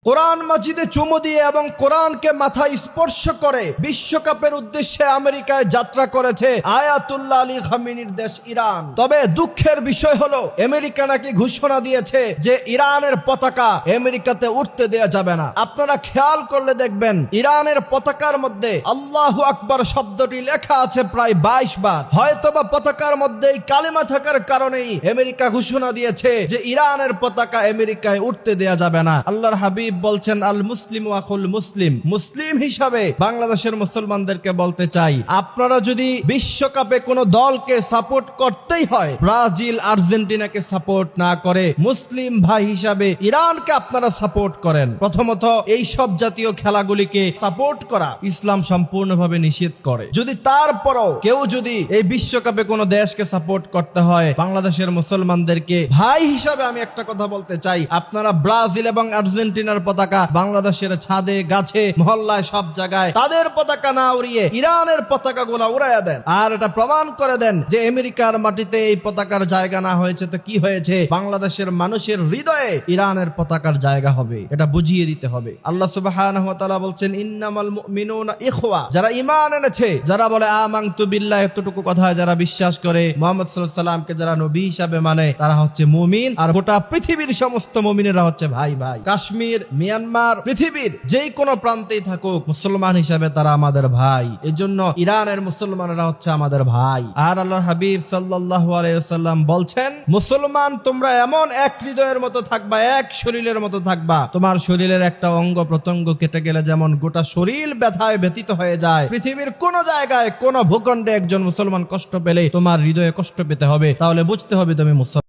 কোরআন মাজিদে চুমু দিয়ে এবং কোরআনকে মাথায় স্পর্শ করে বিশ্বকাপের উদ্দেশ্যে আমেরিকায় যাত্রা করেছে আয়াতুল্লাহ আলী খামেনির দেশ ইরান। তবে দুঃখের বিষয় হলো আমেরিকা নাকি ঘোষণা দিয়েছে যে ইরানের পতাকা আমেরিকাতে উঠতে দেয়া যাবে না। আপনারা খেয়াল করলে দেখবেন ইরানের পতাকার মধ্যে আল্লাহু আকবার শব্দটি লেখা আছে প্রায় 22 বার। হয়তোবা পতাকার মধ্যে কালিমা থাকার কারণেই আমেরিকা ঘোষণা দিয়েছে যে ইরানের পতাকা আমেরিকায় উঠতে দেয়া যাবে না। আল্লাহর হাবিব বলছেন আল মুসলিম ওয়াকুল মুসলিম। মুসলিম হিসাবে বাংলাদেশের মুসলমানদেরকে বলতে চাই, আপনারা যদি বিশ্বকাপে কোনো দলকে সাপোর্ট করতেই হয়, ব্রাজিল আর্জেন্টিনাকে সাপোর্ট না করে মুসলিম ভাই হিসাবে ইরানকে আপনারা সাপোর্ট করেন। প্রথমত এই সব জাতীয় খেলাগুলিকে সাপোর্ট করা ইসলাম সম্পূর্ণভাবে নিষেধ করে। যদি তারপরও কেউ যদি এই বিশ্বকাপে কোনো দেশকে সাপোর্ট করতে হয়, বাংলাদেশের মুসলমানদেরকে ভাই হিসাবে আমি একটা কথা বলতে চাই, আপনারা ব্রাজিল এবং আর্জেন্টিনার পতাকা বাংলাদেশের ছাদে গাছে মহল্লায় সব জায়গায় তাদের পতাকা না উড়িয়ে ইরানের পতাকা গুলা উড়াইয়া দেন, আর এটা প্রমাণ করে দেন যে আমেরিকার মাটিতে এই পতাকার জায়গা না হয়েছে তো কি হয়েছে, বাংলাদেশের মানুষের হৃদয়ে ইরানের পতাকার জায়গা হবে, এটা বুঝিয়ে দিতে হবে। আল্লাহ সুবহানাহু ওয়া তাআলা বলছেন ইন্নামাল মুমিনুনা ইখওয়া, যারা ঈমান এনেছে, যারা বলে আমানতু বিল্লাহ, এতটুকু কথা যারা বিশ্বাস করে, মুহাম্মদ সাল্লাল্লাহু আলাইহি সাল্লামকে যারা নবী হিসাবে মানে, তারা হচ্ছে মুমিন। আর গোটা পৃথিবীর সমস্ত মুমিনেরা হচ্ছে ভাই ভাই। কাশ্মীর, মিয়ানমার, পৃথিবীর যেই কোনো প্রান্তেই থাকুক, মুসলমান হিসাবে তারা আমাদের ভাই। এজন্য ইরানের মুসলমানরা হচ্ছে আমাদের ভাই। আর আল্লাহর হাবিব সাল্লাল্লাহু আলাইহি ওয়াসাল্লাম বলছেন, মুসলমান তোমরা এমন এক হৃদয়ের মতো থাকবা, এক শরীরের মতো থাকবা। তোমার শরীরের একটা অঙ্গ প্রত্যঙ্গ কেটে গেলে যেমন গোটা শরীর ব্যথায় ব্যথিত হয়ে যায়, পৃথিবীর কোন জায়গায় কোন ভূখণ্ডে একজন মুসলমান কষ্ট পেলে তোমার হৃদয়ে কষ্ট পেতে হবে, তাহলে বুঝতে হবে তুমি মুসলমান।